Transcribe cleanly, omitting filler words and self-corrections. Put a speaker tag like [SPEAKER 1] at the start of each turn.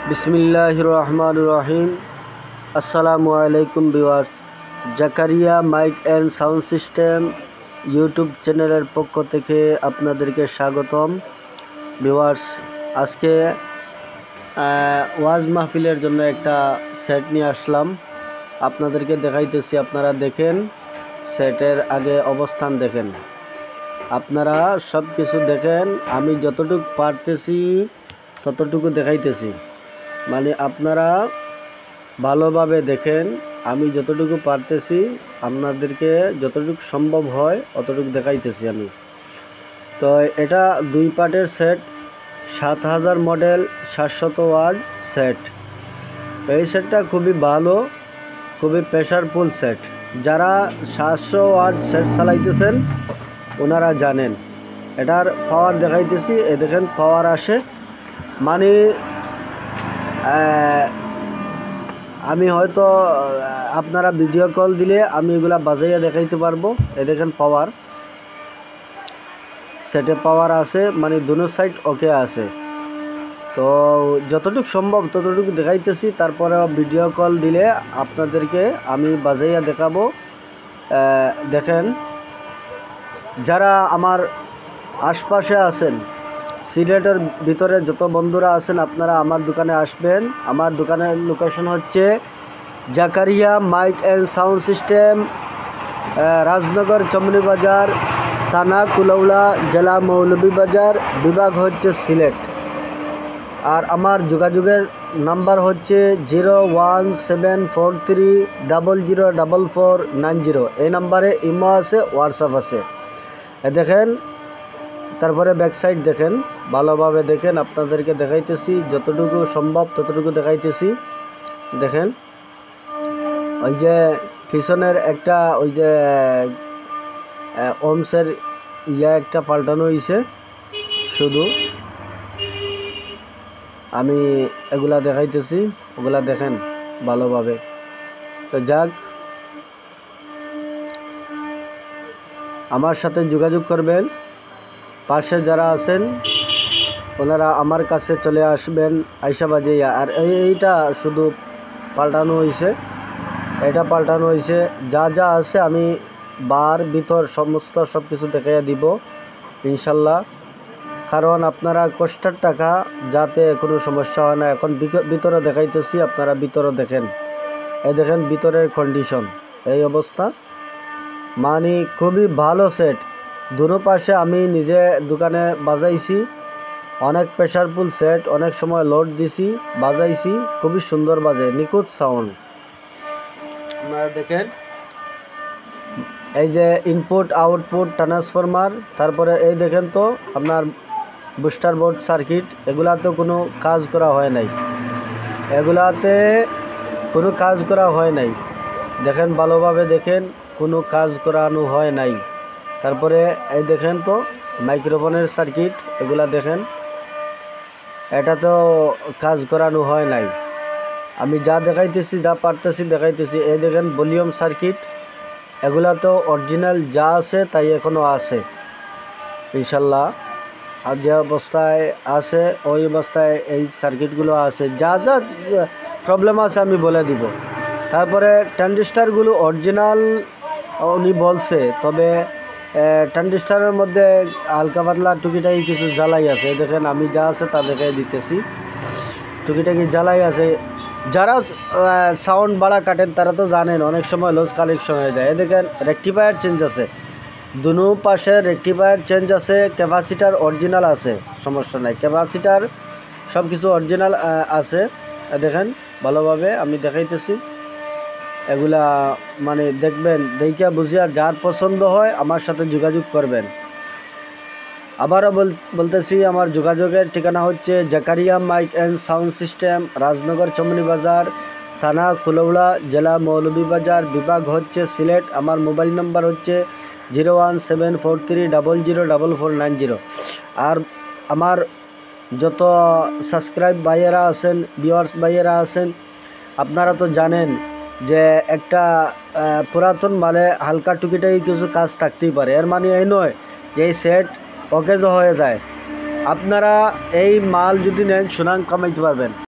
[SPEAKER 1] বিসমিল্লাহির রহমানির রহিম। আসসালামু আলাইকুম viewers, Zakaria mic and sound system YouTube চ্যানেলের পক্ষ থেকে আপনাদেরকে স্বাগতম। ভিউয়ার্স, আজকে ওয়াজ মাহফিলের জন্য একটা সেট নিয়ে আসলাম, আপনাদেরকে দেখাইতেছি। আপনারা দেখেন, সেটের আগে অবস্থান দেখেন, আপনারা সব কিছু দেখেন। আমি যতটুকু পারতেছি ততটুকু দেখাইতেছি, মানে আপনারা ভালোভাবে দেখেন। আমি যতটুকু পারতেছি আপনাদেরকে যতটুকু সম্ভব হয় অতটুকু দেখাইতেছি আমি। তো এটা 2 পার্টের সেট, 7000 মডেল 700 ওয়াট সেট। এই সেটটা খুবই ভালো, খুবই প্রেশারফুল সেট। যারা 700 ওয়াট সেট চালাইতেছেন ওনারা জানেন। এটার পাওয়ার দেখাইতেছি, এ দেখেন পাওয়ার আসে, মানে আমি হয়তো আপনারা ভিডিও কল দিলে আমি এগুলা বাজাইয়া দেখাইতে পারবো। এ দেখেন পাওয়ার, সেটে পাওয়ার আছে, মানে দুনো সাইড ওকে আছে। তো যতটুকু সম্ভব ততটুকু দেখাইতেছি, তারপরে ভিডিও কল দিলে আপনাদেরকে আমি বাজাইয়া দেখাবো। দেখেন, যারা আমার আশপাশে আছেন, সিলেটের ভিতরে যত বন্ধুরা আছেন, আপনারা আমার দোকানে আসবেন। আমার দোকানের লোকেশন হচ্ছে Zakaria mic and sound system, Rajnagar Chomoni Bazar, থানা কুলাউড়া, জেলা মৌলভীবাজার, বিভাগ হচ্ছে সিলেট। আর আমার যোগাযোগের নাম্বার হচ্ছে 01743004490। এই নাম্বারে ইমো আছে, হোয়াটসঅ্যাপ আছে। দেখেন, তারপরে ব্যাক সাইড দেখেন, ভালোভাবে দেখেন। আপনাদেরকে দেখাইতেছি, যতটুকু সম্ভব ততটুকু দেখাইতেছি। দেখেন, ওই যে পিছনের একটা ওই যে ওমসের একটা পাল্টানো হয়েছে, শুধু আমি এগুলা দেখাইতেছি, ওগুলা দেখেন ভালোভাবে। তো যাক, আমার সাথে যোগাযোগ করবেন। পাশে যারা আছেন ওনারা আমার কাছে চলে আসবেন, আইসা বাজাইয়া। আর এইটা শুধু পাল্টানো হয়েছে, এটা পাল্টানো হয়েছে। যা যা আছে আমি বার ভিতর সমস্ত সব কিছু দেখাইয়া দিব ইনশাল্লাহ। কারণ আপনারা কষ্টের টাকা, যাতে কোনো সমস্যা হয় না। এখন ভিতরে দেখাইতেছি, আপনারা ভিতরে দেখেন। এই দেখেন ভিতরের কন্ডিশন, এই অবস্থা, মানে খুবই ভালো সেট। দুনো পাশে আমি নিজে দোকানে বাজাইছি, অনেক প্রেশারফুল সেট, অনেক সময় লোড দিছি, বাজাইছি, খুবই সুন্দর বাজে, নিখুঁত সাউন্ড। আপনারা দেখেন, এই যে ইনপুট আউটপুট ট্রান্সফরমার, তারপরে এই দেখেন তো আপনার বুস্টার বোর্ড সার্কিট, এগুলাতে কোনো কাজ করা হয় নাই, এগুলাতে কোনো কাজ করা হয় নাই। দেখেন ভালোভাবে দেখেন, কোনো কাজ করানো হয় নাই। তারপরে এই দেখেন তো মাইক্রোফোনের সার্কিট, এগুলা দেখেন, এটা তো কাজ করানো হয় নাই। আমি যা দেখাইতেছি, যা পারতেছি দেখাইতেছি। এই দেখেন ভলিউম সার্কিট, এগুলা তো অরিজিনাল যা আছে তাই এখনও আছে ইনশাল্লাহ। আর যে অবস্থায় আছে ওই অবস্থায় এই সার্কিটগুলো আছে। যা যা প্রবলেম আছে আমি বলে দিব। তারপরে ট্রানজিস্টারগুলো অরিজিনাল উনি বলছে, তবে ট্রানজিস্টারের মধ্যে হালকা পাতলা টুকিটাকি কিছু জ্বালাই আছে। দেখেন আমি যা আছে তা দেখাই দিতেছি, টুকিটাকি জ্বালাই আছে। যারা সাউন্ড বাড়া কাটেন তারা তো জানেন অনেক সময় লস কালেকশন হয়ে যায়। দেখেন রেকটিফায়ার চেঞ্জ আছে, দুনো পাশে রেকটিফায়ার চেঞ্জ আছে, ক্যাপাসিটার অরিজিনাল আছে, সমস্যা নাই। ক্যাপাসিটার সব কিছু অরিজিনাল আছে। দেখেন ভালোভাবে আমি দেখাইতেছি, এগুলা মানে দেখবেন, দেখিয়া বুঝিয়া যার পছন্দ হয় আমার সাথে যোগাযোগ করবেন। আবারও বলতেছি, আমার যোগাযোগের ঠিকানা হচ্ছে Zakaria mic and sound system, Rajnagar Chomoni Bazar, থানা কুলাউড়া, জেলা মৌলভীবাজার, বিভাগ হচ্ছে সিলেট। আমার মোবাইল নাম্বার হচ্ছে 01743004490। আর আমার যত সাবস্ক্রাইব ভাইয়েরা আছেন, ভিউয়ার্স ভাইয়েরা আছেন, আপনারা তো জানেন যে একটা পুরাতন মালে হালকা টুকিটাকি কিছু কাজ থাকতেই পারে। এর মানে এই নয় যে এই সেট অকেজো হয়ে যায়। আপনারা এই মাল যদি নেন সুনাম কামাইতে পারবেন।